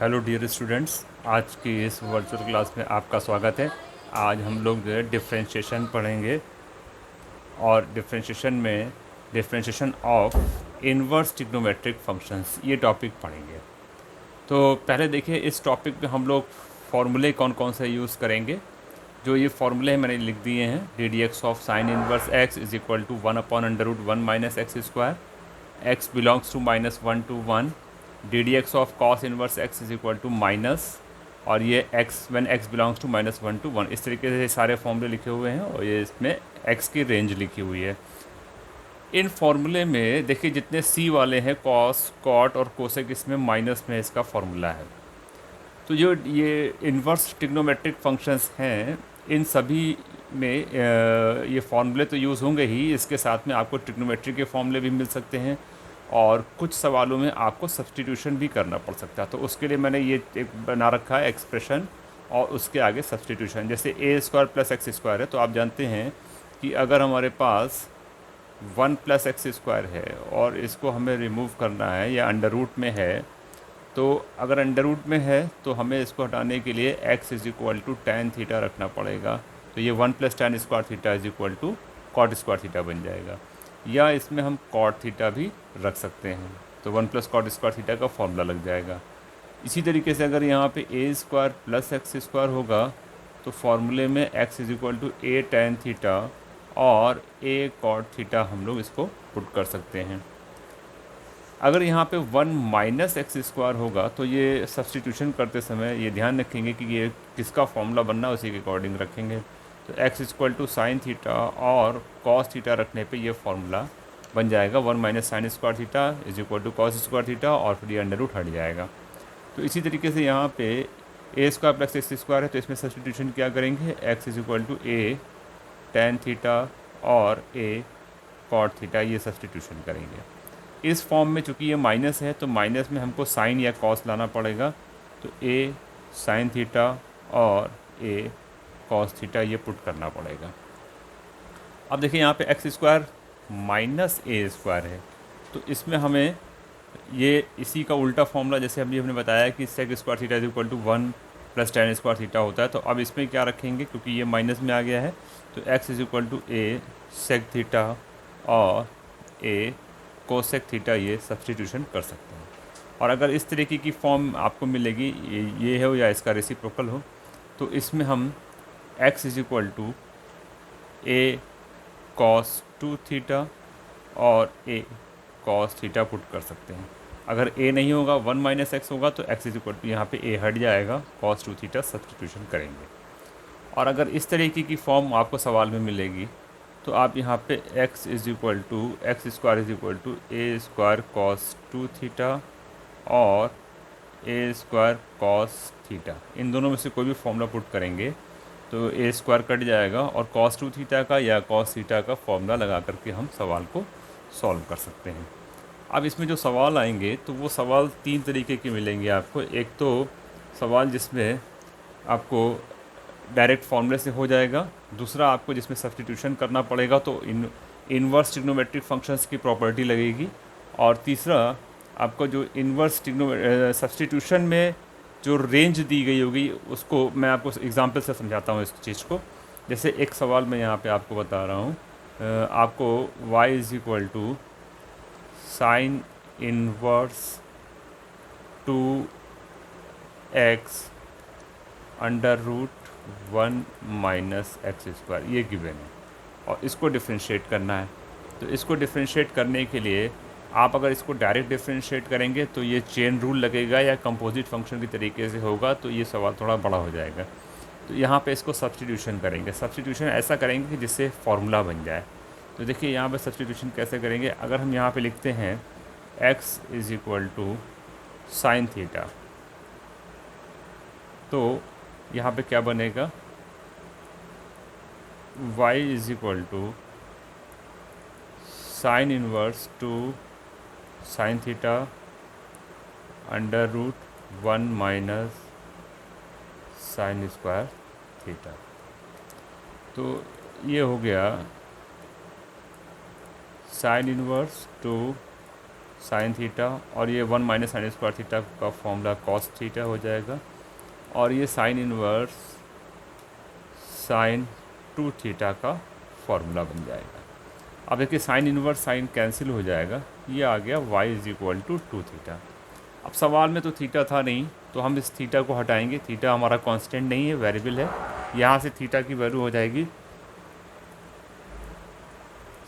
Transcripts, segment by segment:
Hello dear students, आज की इस वर्चुअल क्लास में आपका स्वागत है। आज हम लोग जो है डिफरेंशिएशन पढ़ेंगे और differentiation of inverse trigonometric functions ये टॉपिक पढ़ेंगे। तो पहले देखिए, इस टॉपिक में हम लोग फार्मूले कौन कौन से यूज़ करेंगे। जो ये फार्मूले मैंने लिख दिए हैं, d d x of sine inverse x is equal to 1/√1 minus x square, x belongs to -1 to 1, d d x of cos inverse x is equal to minus, और ये x when x belongs to -1 to 1। इस तरीके से सारे फॉर्मूले लिखे हुए हैं और ये इसमें एक्स की रेंज लिखी हुई है। इन फॉर्मूले में देखिए, जितने सी वाले हैं, कॉस, कॉट और कोसेक, इसमें माइनस में इसका फॉर्मूला है। तो जो ये इन्वर्स ट्रिग्नोमेट्रिक फंक्शंस हैं, इन सभी में ये फॉर्मूले तो यूज़ होंगे ही, इसके साथ में आपको ट्रिग्नोमेट्री के फॉर्मूले भी मिल सकते हैं और कुछ सवालों में आपको सब्सटीट्यूशन भी करना पड़ सकता है। तो उसके लिए मैंने ये एक बना रखा है एक्सप्रेशन और उसके आगे सब्सटीट्यूशन। जैसे ए स्क्वायर प्लस एक्स स्क्वायर है, तो आप जानते हैं कि अगर हमारे पास 1 + x² है और इसको हमें रिमूव करना है या अंडर रूट में है, तो अगर अंडर रूट में है तो हमें इसको हटाने के लिए x = tan थीटा रखना पड़ेगा। तो ये 1 + tan² थीटा = cot² थीटा बन जाएगा, या इसमें हम cot थीटा भी रख सकते हैं, तो 1 + cot² थीटा का फॉर्मूला लग जाएगा। इसी तरीके से अगर यहाँ पे a² + x² होगा, तो फॉर्मूले में x = a tan थीटा और a cot थीटा हम लोग इसको पुट कर सकते हैं। अगर यहाँ पे 1 - x² होगा, तो ये सब्सटीट्यूशन करते समय ये ध्यान रखेंगे कि ये किसका फॉर्मूला बनना है, उसी के अकॉर्डिंग रखेंगे। तो x = sin थीटा और cos थीटा रखने पे ये फॉर्मूला बन जाएगा 1 - sin² थीटा = cos² थीटा, और फिर ये अंडर रूट हट जाएगा। तो इसी तरीके से यहाँ पे a² + x² है, तो इसमें सब्सटीट्यूशन क्या करेंगे, x = a tan थीटा और a cot थीटा, ये सब्सटीट्यूशन करेंगे। इस फॉर्म में चूँकि ये माइनस है, तो माइनस में हमको साइन या कॉस लाना पड़ेगा। तो a sin थीटा और a cos थीटा ये पुट करना पड़ेगा। अब देखिए, यहाँ पे x² - a² है, तो इसमें हमें ये इसी का उल्टा फॉर्मूला, जैसे अभी हमने बताया कि sec² थीटा = 1 + tan² थीटा होता है, तो अब इसमें क्या रखेंगे, क्योंकि ये माइनस में आ गया है, तो x = a sec थीटा और a कोसेक थीटा, ये सब्सटीट्यूशन कर सकते हैं। और अगर इस तरीके की फॉर्म आपको मिलेगी, ये हो या इसका रेसिप्रोकल हो, तो इसमें हम x = a cos 2 थीटा और a cos थीटा पुट कर सकते हैं। अगर a नहीं होगा, 1 - x होगा, तो x = यहाँ पे a हट जाएगा, cos 2 थीटा सब्सटीट्यूशन करेंगे। और अगर इस तरीके की फॉर्म आपको सवाल में मिलेगी, तो आप यहाँ पे x = x² = a² cos 2 theta और a² cos थीटा, इन दोनों में से कोई भी फॉर्मूला पुट करेंगे तो a² कट जाएगा और cos 2 थीटा का या cos थीटा का फॉर्मूला लगा करके हम सवाल को सॉल्व कर सकते हैं। अब इसमें जो सवाल आएंगे, तो वो सवाल 3 तरीके के मिलेंगे आपको। एक तो सवाल जिसमें आपको डायरेक्ट फॉर्मूले से हो जाएगा, दूसरा आपको जिसमें सब्सटीट्यूशन करना पड़ेगा, तो इनवर्स ट्रिग्नोमेट्रिक फंक्शंस की प्रॉपर्टी लगेगी, और तीसरा आपको जो इनवर्स सब्सटीट्यूशन में जो रेंज दी गई होगी, उसको मैं आपको एग्जांपल से समझाता हूँ इस चीज़ को। जैसे एक सवाल मैं यहाँ पे आपको बता रहा हूँ, आपको y = sin inverse 2x √1 - x², ये गिवन है और इसको डिफरेंशिएट करना है। तो इसको डिफरेंशिएट करने के लिए आप अगर इसको डायरेक्ट डिफरेंशिएट करेंगे, तो ये चेन रूल लगेगा या कंपोजिट फंक्शन की तरीके से होगा, तो ये सवाल थोड़ा बड़ा हो जाएगा। तो यहाँ पे इसको सब्सटीट्यूशन करेंगे। सब्सटीट्यूशन ऐसा करेंगे कि जिससे फार्मूला बन जाए। तो देखिए, यहाँ पे सब्सटीट्यूशन कैसे करेंगे। अगर हम यहाँ पे लिखते हैं x = sin थीटा, तो यहाँ पे क्या बनेगा, y = sin inverse 2 sin theta √1 - sin² theta. तो ये हो गया sin इनवर्स 2 साइन थीटा, और ये 1 माइनस साइन स्क्वायर थीटा का फॉर्मूला कॉस थीटा हो जाएगा, और ये साइन इनवर्स साइन 2 थीटा का फॉर्मूला बन जाएगा। अब देखिए साइन इनवर्स साइन कैंसिल हो जाएगा, ये आ गया y is equal to 2 theta. अब सवाल में तो थीटा था नहीं, तो हम इस थीटा को हटाएंगे। थीटा हमारा कांस्टेंट नहीं है, वेरिएबल है। यहाँ से थीटा की वैल्यू हो जाएगी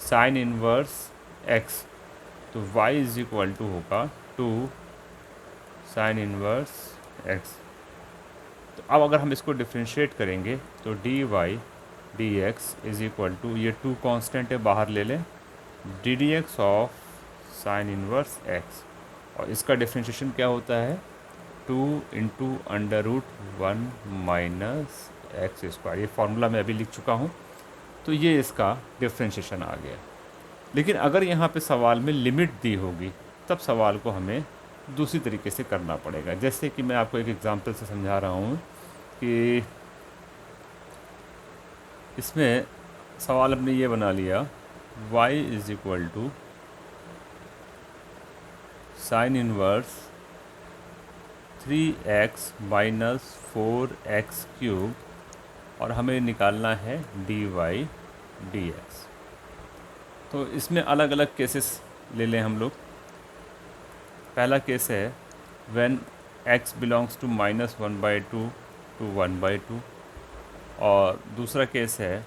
साइन इनवर्स x, तो y इज इक्वल टू होगा 2 साइन इनवर्स x। तो अब अगर हम इसको डिफ्रेंशिएट करेंगे तो d y d x is equal to, ये 2 कांस्टेंट है बाहर ले लें, d d x of sine inverse x, और इसका डिफ्रेंशिएशन क्या होता है 2 into under root 1 minus x square. ये फार्मूला मैं अभी लिख चुका हूँ, तो ये इसका डिफ्रेंशिएशन आ गया। लेकिन अगर यहाँ पे सवाल में लिमिट दी होगी तब सवाल को हमें दूसरी तरीके से करना पड़ेगा। जैसे कि मैं आपको एक एग्जांपल से समझा रहा हूँ कि इसमें सवाल हमने ये बना लिया y is equal to sine inverse 3x minus 4x cube, और हमें निकालना है डी वाई डी एक्स। तो इसमें अलग अलग केसेस ले लें हम लोग। पहला केस है when x belongs to -1/2 to 1/2, और दूसरा केस है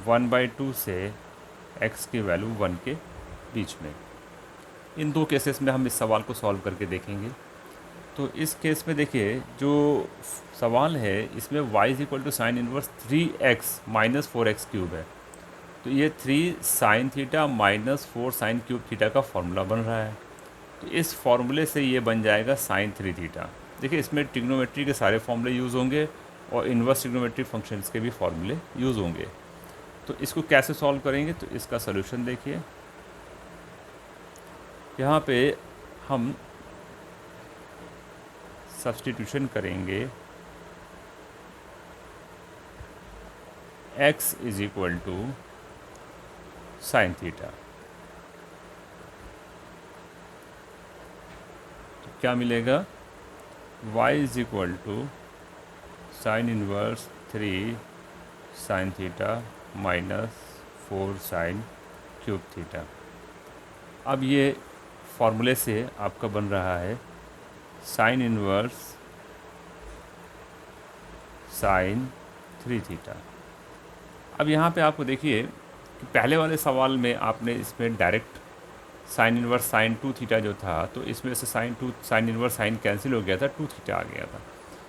1/2 से x की वैल्यू 1 के बीच में। इन दो केसेस में हम इस सवाल को सॉल्व करके देखेंगे। तो इस केस में देखिए जो सवाल है इसमें y is equal to sine inverse 3x minus 4x cube है, तो ये 3 sine theta minus 4 sine cube theta का फॉर्मूला बन रहा है। तो इस फॉर्मूले से ये बन जाएगा साइन 3 थीटा। देखिए इसमें ट्रिग्नोमेट्री के सारे फॉर्मूले यूज़ होंगे और इन्वर्स ट्रिग्नोमेट्री फंक्शंस के भी फॉर्मूले यूज़ होंगे। तो इसको कैसे सॉल्व करेंगे, तो इसका सलूशन देखिए। यहाँ पे हम सब्स्टिट्यूशन करेंगे x is equal to sine theta, तो क्या मिलेगा y is equal to sine inverse 3 sine theta minus 4 sine cube theta. अब ये फॉर्मूले से आपका बन रहा है साइन इनवर्स साइन 3 थीटा। अब यहाँ पे आपको देखिए कि पहले वाले सवाल में आपने इसमें direct sine inverse sign 2 theta जो था, तो इसमें से साइन इनवर्स साइन कैंसिल हो गया था, 2 थीटा आ गया था,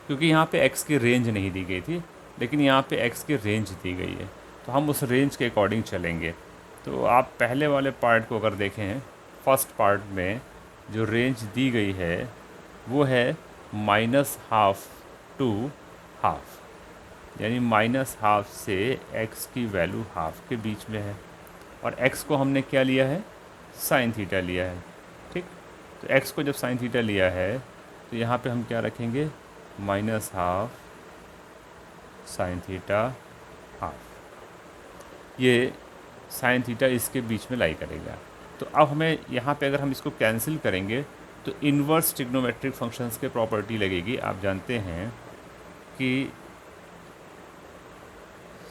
क्योंकि यहाँ पे x की रेंज नहीं दी गई थी, लेकिन यहाँ पे x की रेंज दी गई है, तो हम उस रेंज के अकॉर्डिंग चलेंगे। तो आप पहले वाले पार्ट को अगर देखें, फर्स्ट पार्ट में जो रेंज दी गई है वो है -½ टू हाफ, यानी -½ से x की वैल्यू हाफ के बीच में है, और x को हमने क्या लिया है साइन थीटा लिया है। ठीक, तो x को जब साइन थीटा लिया है तो यहाँ पे हम क्या रखेंगे -½ साइन थीटा हाफ। ये साइन थीटा इसके बीच में लाई करेगा। तो अब हमें यहाँ पे अगर हम इसको कैंसिल करेंगे तो इन्वर्स ट्रिग्नोमेट्रिक फंक्शंस के प्रॉपर्टी लगेगी। आप जानते हैं कि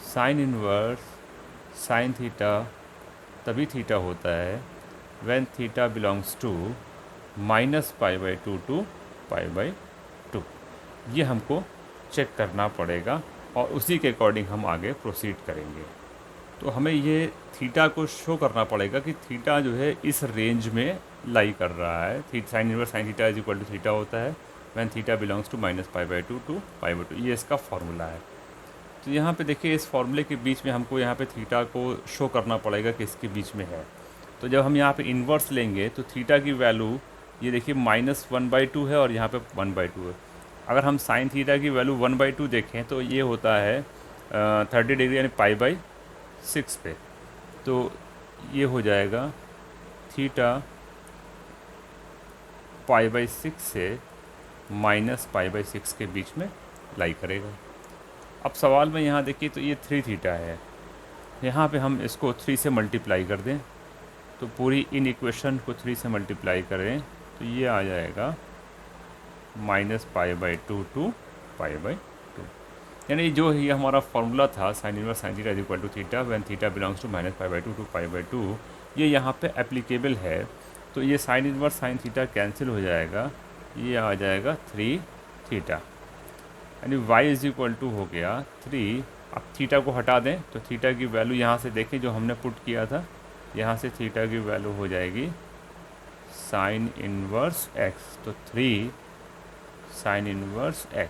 साइन इनवर्स साइन थीटा तभी थीटा होता है when theta belongs to -π/2 to π/2। ये हमको चेक करना पड़ेगा और उसी के अकॉर्डिंग हम आगे प्रोसीड करेंगे। तो हमें ये थीटा को शो करना पड़ेगा कि थीटा जो है इस रेंज में लाई कर रहा है। Sine inverse sine theta is equal to theta होता है when theta belongs to -π/2 to π/2। ये इसका फॉर्मूला है। तो यहाँ पे देखिए इस फॉर्मूले के बीच में हमको यहाँ पे थीटा को शो करना पड़ेगा कि इसके बीच में है। तो जब हम यहाँ पे इन्वर्स लेंगे तो थीटा की वैल्यू ये देखिए -1/2 है और यहाँ पे 1/2 है। अगर हम साइन थीटा की वैल्यू 1/2 देखें तो ये होता है 30 डिग्री यानी π/6 पे। तो ये हो जाएगा थीटा π/6 से -π/6 के बीच में लाई करेगा। अब सवाल में यहाँ देखिए तो ये 3 थीटा है, यहाँ पे हम इसको 3 से मल्टीप्लाई कर दें तो पूरी इन इक्वेशन को 3 से मल्टीप्लाई करें तो ये आ जाएगा -π/2 टू π/2। यानी जो ये हमारा फॉर्मूला था sine inverse sine theta is equal to theta when theta belongs to -π/2 to π/2, ये यहाँ पे एप्लीकेबल है। तो ये sine inverse sine theta cancel हो जाएगा, ये आ जाएगा 3 थीटा, यानी y इज इक्वल टू हो गया 3। अब थीटा को हटा दें तो थीटा की वैल्यू यहाँ से देखें जो हमने पुट किया था, यहाँ से थीटा की वैल्यू हो जाएगी साइन इनवर्स x, तो 3 साइन इनवर्स x।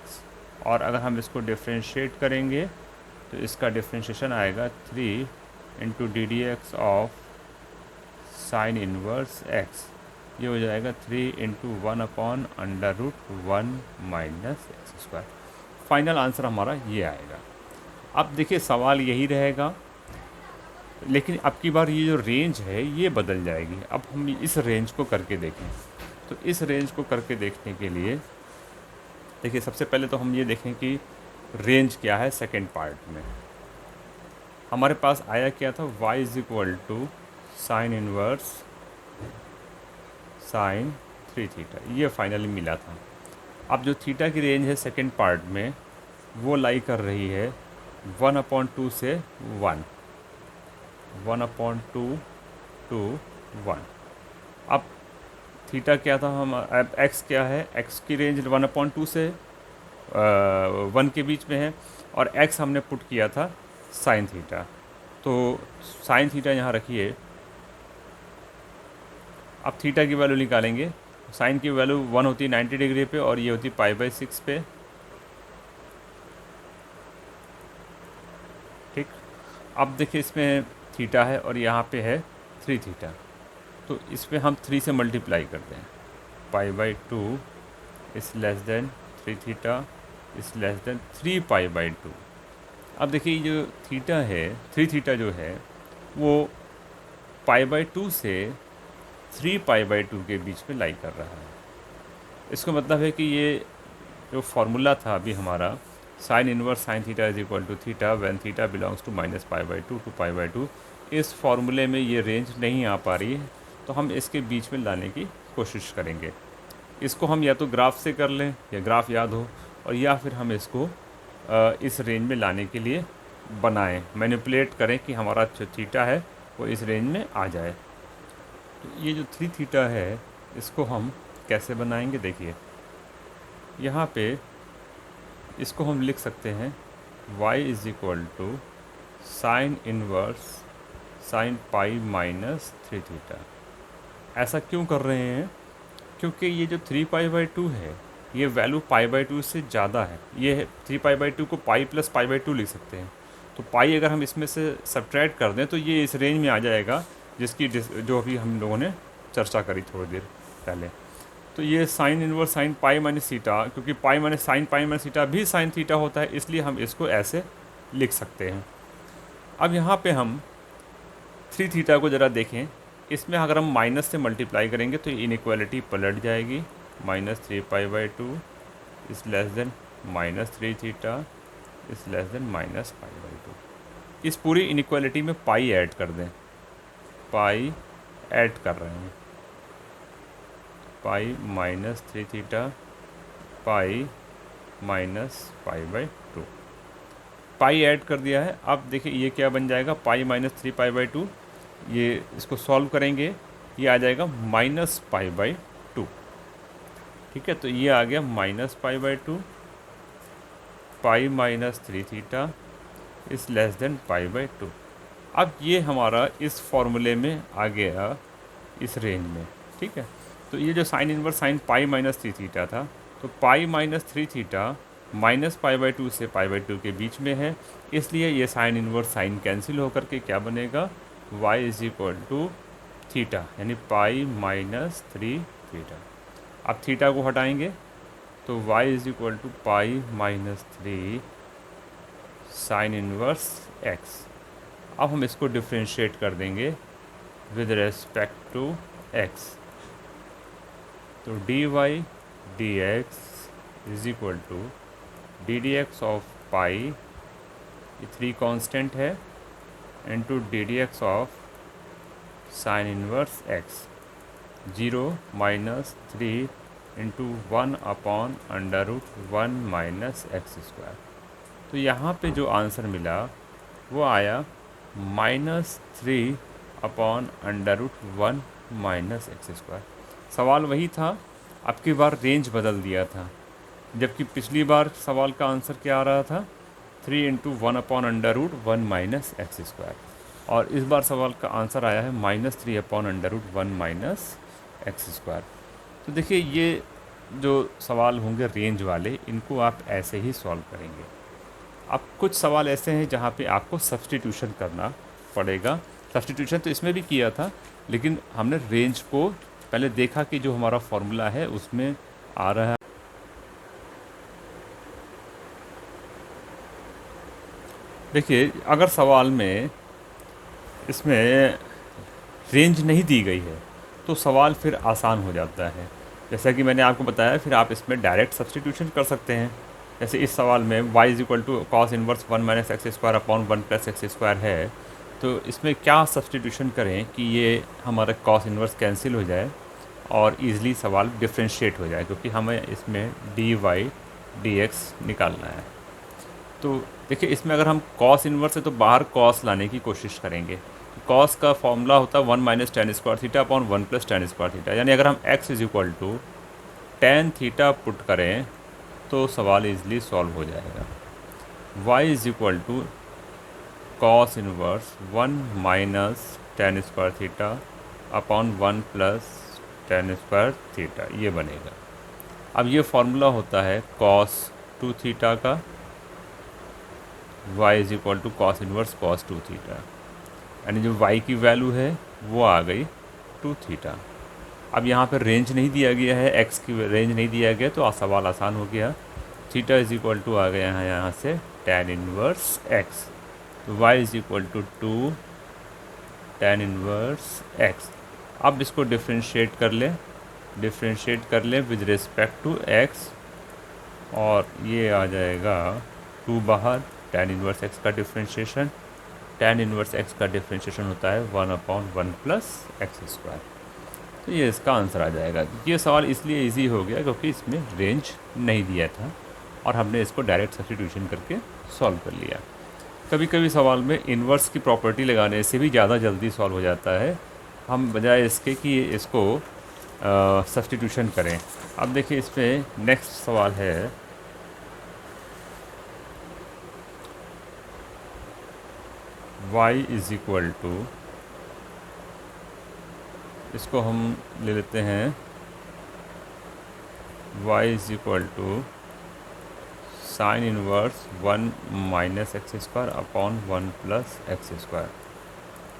और अगर हम इसको डिफ्रेंशिएट करेंगे तो इसका डिफ्रेंशिएशन आएगा 3 into ddx of sine inverse x, ये हो जाएगा 3 into 1/√1 minus x²। Final answer हमारा ये आएगा। अब देखिए सवाल यही रहेगा, लेकिन अब की बार ये जो रेंज है ये बदल जाएगी। अब हम इस रेंज को करके देखें, तो इस रेंज को करके देखने के लिए देखिए सबसे पहले तो हम ये देखें कि रेंज क्या है। सेकेंड पार्ट में हमारे पास आया क्या था, y is equal to sine inverse sine 3 theta, ये फाइनली मिला था। अब जो थीटा की रेंज है सेकेंड पार्ट में वो लाई कर रही है 1/2 से 1, 1/2 टू 1। अब थीटा क्या था, हम अब x क्या है, x की रेंज 1/2 से 1 के बीच में है, और x हमने पुट किया था साइन थीटा। तो साइन थीटा यहाँ रखिए। अब थीटा की वैल्यू निकालेंगे, साइन की वैल्यू 1 होती है 90 डिग्री पे और ये होती π/6 पे, ठीक। अब देखिए इसमें थीटा है और यहाँ पे है 3 थीटा, तो इसमें हम 3 से मल्टीप्लाई करते हैं। π/2 इस लेस देन 3 थीटा इस लेस देन 3 π/2। अब देखिए जो थीटा है 3 थीटा जो है वो π/2 से 3 π/2 के बीच में लाई कर रहा है। इसका मतलब है कि ये जो फार्मूला था अभी हमारा sine inverse sine theta is equal to theta when theta belongs to -π/2 to π/2, इस फार्मूले में ये रेंज नहीं आ पा रही है, तो हम इसके बीच में लाने की कोशिश करेंगे। इसको हम या तो ग्राफ से कर लें या ग्राफ याद हो, और या फिर हम इसको इस रेंज में लाने के लिए बनाएं, मैनिपुलेट करें कि हमारा जो थीटा है वो इस रेंज में आ जाए। तो ये जो 3 थीटा है इसको हम कैसे बनाएंगे, देखिए यहाँ पे इसको हम लिख सकते हैं y is equal to sine inverse sine π-3 theta. ऐसा क्यों कर रहे हैं, क्योंकि ये जो 3 π/2 है ये वैल्यू π/2 से ज़्यादा है। ये 3 π/2 को पाई प्लस π/2 लिख सकते हैं, तो पाई अगर हम इसमें से सब्ट्रैक्ट कर दें तो ये इस रेंज में आ जाएगा जिसकी जो अभी हम लोगों ने चर्चा करी थोड़ी देर पहले। तो ये साइन इनवर्स साइन π - थीटा, क्योंकि π - साइन π - थीटा भी साइन थीटा होता है, इसलिए हम इसको ऐसे लिख सकते हैं। अब यहाँ पे हम 3 थीटा को ज़रा देखें, इसमें अगर हम माइनस से मल्टीप्लाई करेंगे तो इनइक्वालिटी पलट जाएगी। -3 π/2 इस लेस देन -3 थीटा इस लेस देन -π/2। इस पूरी इनइक्वालिटी में पाई ऐड कर दें, पाई ऐड कर रहे हैं, पाई -3 थीटा पाई -π/2, पाई ऐड कर दिया है। अब देखिए ये क्या बन जाएगा, पाई -3 π/2, ये इसको सॉल्व करेंगे ये आ जाएगा -π/2, ठीक है। तो ये आ गया -π/2, पाई -3 थीटा इस लेस देन π/2। अब ये हमारा इस फॉर्मूले में आ गया इस रेंज में, ठीक है। तो ये जो sign inverse sine pi -3 theta था, तो पाई -3 थीटा -π/2 से π/2 के बीच में है, इसलिए ये साइन इनवर्स साइन कैंसिल होकर के क्या बनेगा, y is equal to theta, यानी पाई -3 थीटा। अब थीटा को हटाएंगे तो y is equal to pi -3 sine inverse x। अब हम इसको डिफ्रेंशिएट कर देंगे विद रेस्पेक्ट टू x, तो dy dx is equal to ddx of pi, ये 3 कांस्टेंट है, into ddx of sine inverse x, 0 minus 3 into 1/√1 minus x square. तो यहाँ पे जो आंसर मिला वो आया -3/√1 माइनस एक्स स्क्वायर। सवाल वही था, अब की बार रेंज बदल दिया था। जबकि पिछली बार सवाल का आंसर क्या आ रहा था, 3 इंटू 1/√1 माइनस एक्स स्क्वायर, और इस बार सवाल का आंसर आया है -3/√1 माइनस एक्स स्क्वायर। तो देखिए, ये जो सवाल होंगे रेंज वाले, इनको आप ऐसे ही सॉल्व करेंगे। अब कुछ सवाल ऐसे हैं जहाँ पे आपको सब्स्टिट्यूशन करना पड़ेगा। सब्स्टिट्यूशन तो इसमें भी किया था, लेकिन हमने रेंज को पहले देखा कि जो हमारा फॉर्मूला है उसमें आ रहा है। देखिए, अगर सवाल में इसमें रेंज नहीं दी गई है तो सवाल फिर आसान हो जाता है। जैसा कि मैंने आपको बताया, फिर आप इसमें डायरेक्ट सब्स्टिट्यूशन कर सकते हैं। जैसे इस सवाल में y equal to cos inverse 1 minus x square upon 1 plus x square है, तो इसमें क्या सब्स्टिट्यूशन करें कि ये हमारा कॉस इनवर्स कैंसिल हो जाए और ईज़िली सवाल डिफ्रेंशिएट हो जाए, क्योंकि हमें इसमें dy dx निकालना है। तो देखिए, इसमें अगर हम कॉस इनवर्स है तो बाहर कॉस लाने की कोशिश करेंगे। कॉस का फॉर्मूला होता है 1 minus tan square theta upon 1 plus tan square theta, यानी अगर हम x is equal to tan theta put करें तो सवाल इजली सॉल्व हो जाएगा। y is equal to cos inverse 1 minus tan square theta upon 1 plus tan square theta, ये बनेगा। अब ये फॉर्मूला होता है कॉस 2 थीटा का, y is equal to cos inverse cos 2 theta, यानी जो y की वैल्यू है वो आ गई 2 थीटा। अब यहाँ पर रेंज नहीं दिया गया है, x की रेंज नहीं दिया गया, तो सवाल आसान हो गया। थीटा इज इक्वल टू आ गया है यहाँ से tan इनवर्स x, तो y is equal to 2 tan inverse x। अब इसको डिफ्रेंशिएट कर लें विद रिस्पेक्ट टू x, और ये आ जाएगा 2 बाहर, tan इनवर्स x का डिफ्रेंशिएशन, tan इनवर्स x का डिफ्रेंशिएशन होता है 1/1 प्लस एक्स स्क्वायर। तो ये इसका आंसर आ जाएगा। ये सवाल इसलिए इजी हो गया क्योंकि इसमें रेंज नहीं दिया था और हमने इसको डायरेक्ट सब्स्टिट्यूशन करके सॉल्व कर लिया। कभी कभी सवाल में इन्वर्स की प्रॉपर्टी लगाने से भी ज़्यादा जल्दी सॉल्व हो जाता है, हम बजाय इसके कि इसको सब्स्टिट्यूशन करें। अब देखिए, इसमें नेक्स्ट सवाल है y इज इक्वल टू, इसको हम ले लेते हैं y is equal to sine inverse 1 minus x square upon 1 plus x square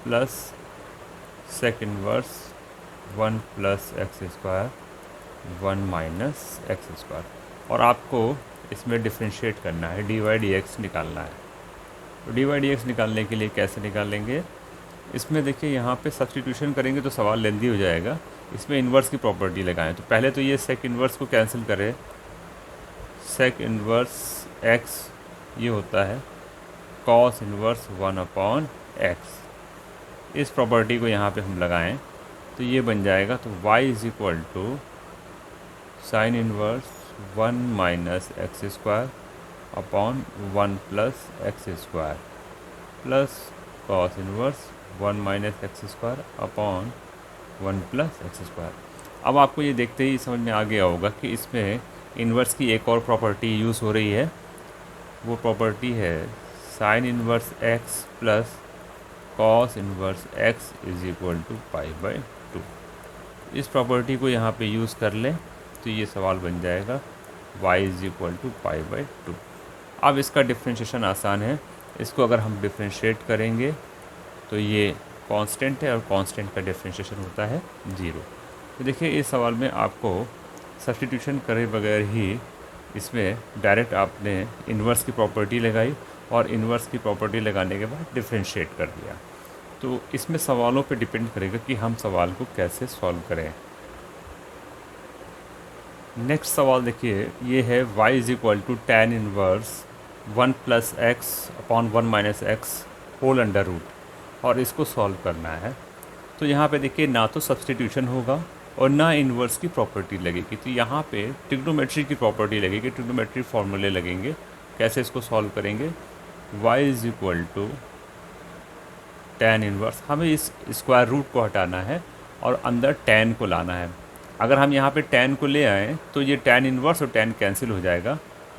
plus sec inverse 1 plus x square 1 minus x square, और आपको इसमें डिफ्रेंशिएट करना है, dy dx निकालना है। तो dy dx निकालने के लिए कैसे निकालेंगे, इसमें देखिए यहाँ पे सब्स्टिट्यूशन करेंगे तो सवाल लेंदी हो जाएगा। इसमें इन्वर्स की प्रॉपर्टी लगाएं, तो पहले तो ये सेक इन्वर्स को कैंसिल करें, सेक इन्वर्स x ये होता है कॉस इन्वर्स 1/x। इस प्रॉपर्टी को यहाँ पे हम लगाएं तो ये बन जाएगा, तो y is equal to sine inverse 1 minus x square upon 1 plus x square plus cos inverse 1 minus x square upon 1 plus x square. अब आपको ये देखते ही समझ में आ गया होगा कि इसमें इन्वर्स की एक और प्रॉपर्टी यूज़ हो रही है। वो प्रॉपर्टी है sine inverse x plus cos inverse x is equal to π/2। इस प्रॉपर्टी को यहाँ पे यूज़ कर लें तो ये सवाल बन जाएगा y इज इक्वल टू π/2। अब इसका डिफ्रेंशिएशन आसान है, इसको अगर हम डिफ्रेंशिएट करेंगे तो ये कांस्टेंट है और कांस्टेंट का डिफ्रेंशिएशन होता है 0। तो देखिए, इस सवाल में आपको सब्स्टिट्यूशन करे बगैर ही इसमें डायरेक्ट आपने इन्वर्स की प्रॉपर्टी लगाई और इन्वर्स की प्रॉपर्टी लगाने के बाद डिफ्रेंशिएट कर दिया। तो इसमें सवालों पे डिपेंड करेगा कि हम सवाल को कैसे सॉल्व करें। नेक्स्ट सवाल देखिए, ये है y is equal to tan inverse 1 plus x upon 1 minus x whole under root, और इसको सॉल्व करना है। तो यहाँ पे देखिए ना तो सब्स्टिट्यूशन होगा और ना इन्वर्स की प्रॉपर्टी लगेगी। तो यहाँ पे ट्रिग्नोमेट्री की प्रॉपर्टी लगेगी, ट्रिग्नोमेट्री फॉर्मूले लगेंगे। कैसे इसको सॉल्व करेंगे? y is equal to tan inverse, हमें इस स्क्वायर रूट को हटाना है और अंदर tan को लाना है। अगर हम यहाँ पे tan को ले आएँ तो ये tan इन्वर्स और tan कैंसिल हो जाएगा।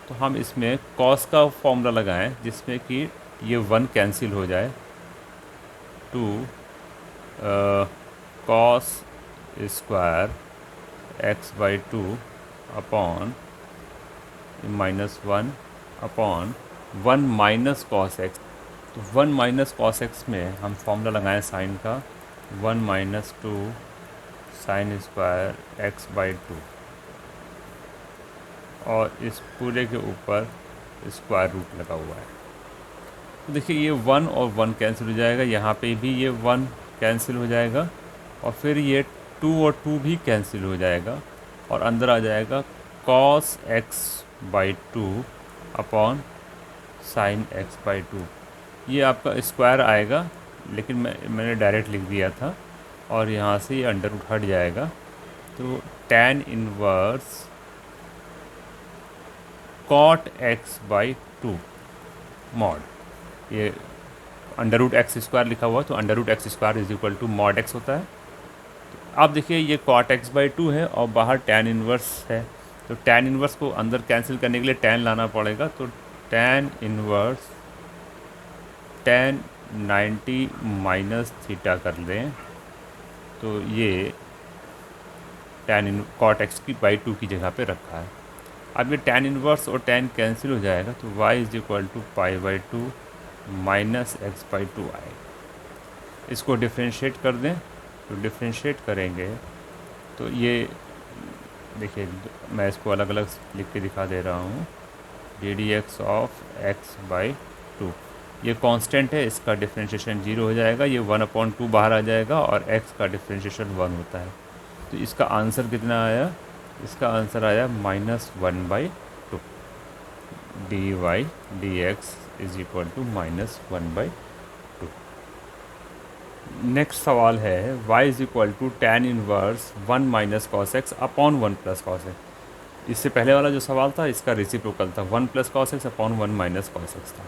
तो हम इसमें cos का फॉर्मूला लगाएं जिसमें कि ये 1 कैंसिल हो जाए, 2 cos square x/2 upon -1 upon 1 minus cos x. तो 1 माइनस कॉस एक्स में हम फॉर्मूला लगाएं साइन का, 1 माइनस 2 साइन स्क्वायर x/2 और इस पूरे के ऊपर स्क्वायर रूट लगा हुआ है। तो देखिए ये 1 और 1 कैंसिल हो जाएगा, यहाँ पे भी ये 1 कैंसिल हो जाएगा और फिर ये 2 और 2 भी कैंसिल हो जाएगा और अंदर आ जाएगा cos x/2 upon sine x/2। ये आपका स्क्वायर आएगा, लेकिन मैंने डायरेक्ट लिख दिया था और यहाँ से ये अंडर रूट हट जाएगा। तो tan inverse cot x/2 mod, ये अंडर रूट एक्स स्क्वायर लिखा हुआ, तो under root x square is equal to mod x होता है। अब देखिए ये cot x/2 है और बाहर tan इनवर्स है, तो tan इनवर्स को अंदर कैंसिल करने के लिए tan लाना पड़ेगा। तो tan inverse tan 90 minus theta कर लें तो ये tan cot x/2 की जगह पे रखा है। अब ये tan इनवर्स और tan कैंसिल हो जाएगा तो y is equal to π/2 minus x/2 आएगा। इसको डिफ्रेंशिएट कर दें, तो डिफ्रेंशिएट करेंगे तो ये देखिए, मैं इसको अलग अलग लिख के दिखा दे रहा हूँ। ddx ऑफ x/2 ये कांस्टेंट है, इसका डिफ्रेंशिएशन 0 हो जाएगा, ये 1/2 बाहर आ जाएगा और x का डिफ्रेंशिएशन 1 होता है। तो इसका आंसर कितना आया? इसका आंसर आया -1/2। dy dx is equal to -1/2। Next सवाल है y is equal to tan inverse 1 minus cos x upon 1 plus cos x. इससे पहले वाला जो सवाल था इसका रेसिप्रोकल था, 1 plus cos x upon 1 minus cos x था।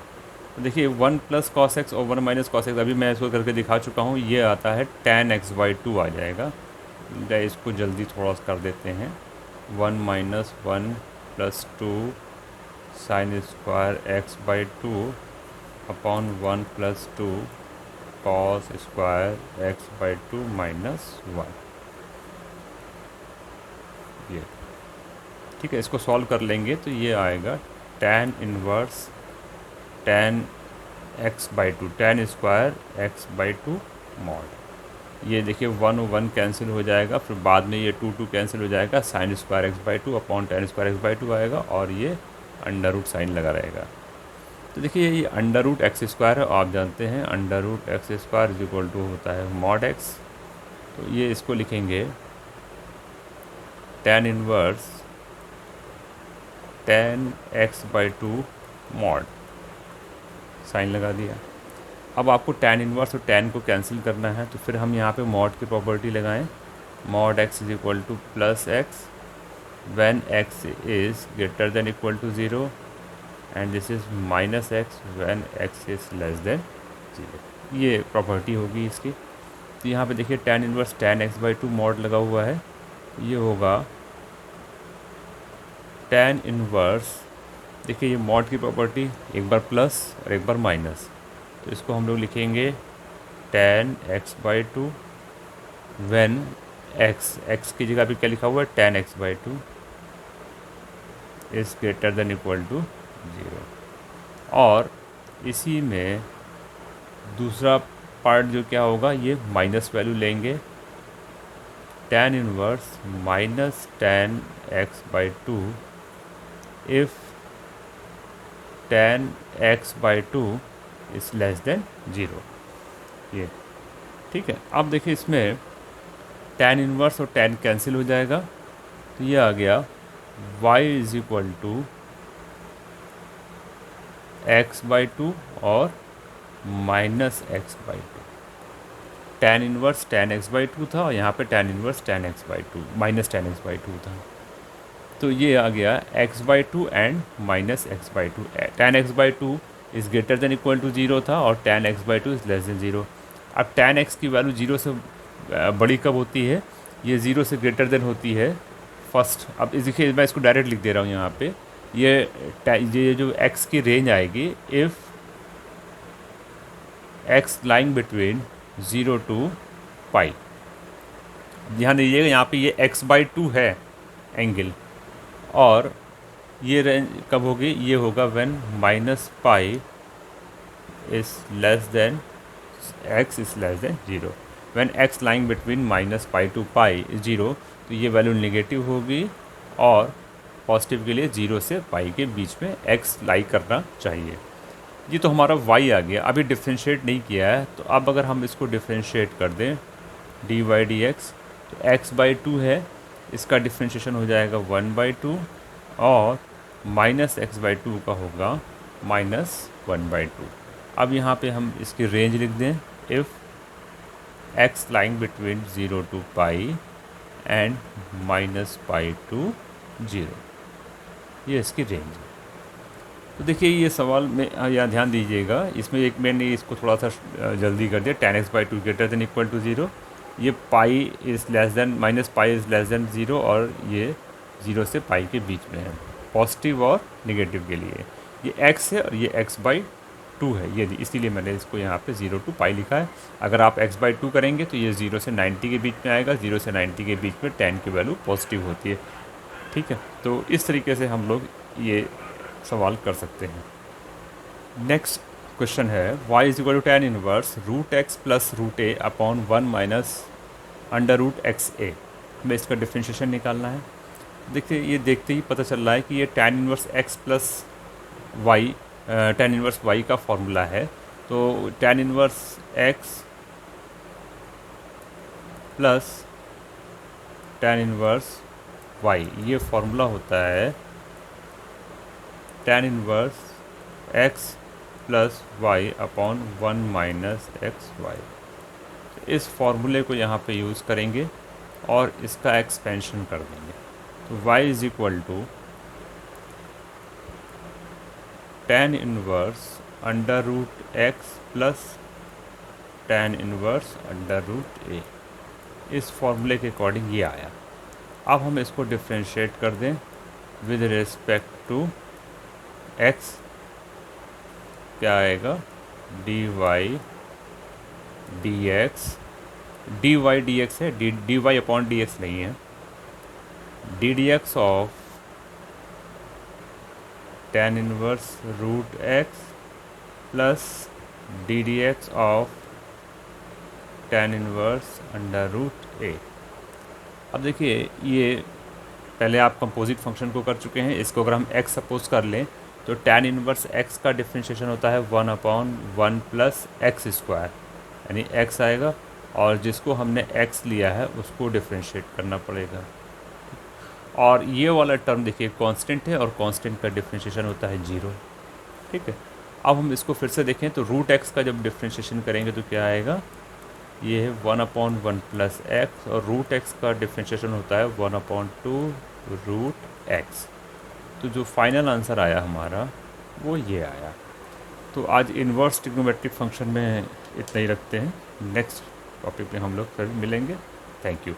तो देखिए 1 प्लस कॉस एक्स और 1 माइनस कॉस एक्स अभी मैं इसको करके दिखा चुका हूँ, ये आता है tan x/2 आ जाएगा। इसको जल्दी थोड़ा सा कर देते हैं, 1 minus 1 plus 2 sine square x/2 upon 1 plus 2 cos square x/2 minus 1। ये ठीक है, इसको सॉल्व कर लेंगे तो ये आएगा tan inverse tan x/2 tan square x/2 mod. ये देखिए 1 और 1 कैंसिल हो जाएगा, फिर बाद में ये 2 कैंसिल हो जाएगा, sine square x/2 upon tan square x/2 आएगा और ये अंडर रूट साइन लगा रहेगा। तो देखिए ये अंडर रूट एक्स स्क्वायर है, आप जानते हैं under root x square is equal to होता है मॉड एक्स। तो ये इसको लिखेंगे tan inverse tan x/2 mod, sign लगा दिया। अब आपको tan इनवर्स और tan को कैंसिल करना है, तो फिर हम यहाँ पे मॉड की प्रॉपर्टी लगाएं, mod x is equal to plus x when x is greater than equal to 0 and this is minus x when x is less than 0। ये प्रॉपर्टी होगी इसकी। तो यहाँ पे देखिए tan inverse tan x/2 mod लगा हुआ है, ये होगा tan इनवर्स, देखिए ये मॉड की प्रॉपर्टी एक बार प्लस और एक बार माइनस, तो इसको हम लोग लिखेंगे tan x/2 व्हेन x की जगह पे क्या लिखा हुआ है tan x/2 is greater than equal to 0। और इसी में दूसरा पार्ट जो क्या होगा, ये माइनस वैल्यू लेंगे, tan inverse minus tan x/2 if tan x/2 is less than 0। ये ठीक है। अब देखिए इसमें tan इनवर्स और tan कैंसिल हो जाएगा, तो ये आ गया y is equal to x/2 और minus x/2। tan inverse tan x by two था और यहाँ पे tan inverse tan x by two minus tan x by two था। तो ये आ गया x by two and minus x by two. tan x by two is greater than equal to zero था और tan x by two is less than zero. अब tan x की value zero से बड़ी कब होती है? ये ज़ीरो से ग्रेटर देन होती है फर्स्ट। अब इस देखिए मैं इसको डायरेक्ट लिख दे रहा हूँ यहाँ पे। ये जो x की रेंज आएगी if x lying between zero to pi. ध्यान दीजिएगा यहाँ पे ये x बाई टू है एंगल, और ये रेंज कब होगी? ये होगा when minus pi is less than x is less than zero. When x lying between minus pi to pi is zero, तो ये वैल्यू नेगेटिव होगी और पॉजिटिव के लिए ज़ीरो से पाई के बीच में x लाई करना चाहिए। ये तो हमारा y आ गया। अभी डिफ्रेंशिएट नहीं किया है, तो अब अगर हम इसको डिफ्रेंशिएट कर दें डी वाई डी एक्स, तो x बाई टू है, इसका डिफ्रेंशिएशन हो जाएगा वन बाई टू, और माइनस एक्स बाई टू का होगा माइनस वन बाई टू। अब यहाँ पे हम इसकी रेंज लिख दें if x lying between zero to pi and minus pi to zero, ये इसकी रेंज है। तो देखिए ये सवाल में यहाँ ध्यान दीजिएगा, इसमें एक मैंने इसको थोड़ा सा जल्दी कर दिया। tan x by two greater than equal to zero, ये pi is less than minus pi is less than zero, और ये ज़ीरो से पाई के बीच में है, पॉजिटिव और नेगेटिव के लिए। ये x है और ये x बाई टू है, ये इसीलिए मैंने इसको यहाँ पे ज़ीरो टू पाई लिखा है। अगर आप x बाई टू करेंगे तो ये ज़ीरो से 90 के बीच में आएगा, ज़ीरो से 90 के बीच में tan की वैल्यू पॉजिटिव होती है। ठीक है, तो इस तरीके से हम लोग ये सवाल कर सकते हैं। नेक्स्ट क्वेश्चन है y is equal to tan inverse root x plus root a upon one minus under root x a. हमें इसका डिफ्रेंशिएशन निकालना है। देखिए ये देखते ही पता चल रहा है कि ये tan inverse x plus y tan inverse y का फॉर्मूला है। तो tan inverse x plus tan inverse y, ये फॉर्मूला होता है tan inverse x plus y upon one minus x y. इस फॉर्मूले को यहाँ पे यूज़ करेंगे और इसका एक्सपेंशन कर देंगे। तो y is equal to tan inverse under root x plus tan inverse under root a. इस फॉर्मूले के अकॉर्डिंग ये आया। अब हम इसको डिफ्रेंशिएट कर दें विद रिस्पेक्ट टू x, क्या आएगा? D y d x, d y d x है, d y upon d x नहीं है, d d x of tan inverse root x plus d d x of tan inverse under root a. अब देखिए ये पहले आप composite function को कर चुके हैं, इसको अगर हम x सपोज कर लें तो tan इनवर्स x का डिफ्रेंशिएशन होता है one upon one plus x square, यानी x आएगा और जिसको हमने x लिया है उसको डिफ्रेंशिएट करना पड़ेगा। और ये वाला टर्म देखिए कांस्टेंट है और कांस्टेंट का डिफ्रेंशिएशन होता है जीरो। ठीक है, अब हम इसको फिर से देखें तो रूट एक्स का जब डिफ्रेंशिएशन करेंगे तो क्या आएगा? ये है one upon one plus x, और रूट एक्स का डिफ्रेंशिएशन होता है one upon two root x. तो जो फाइनल आंसर आया हमारा वो ये आया। तो आज इन्वर्स ट्रिग्नोमेट्रिक फंक्शन में इतना ही रखते हैं। नेक्स्ट टॉपिक में हम लोग फिर मिलेंगे। Thank you.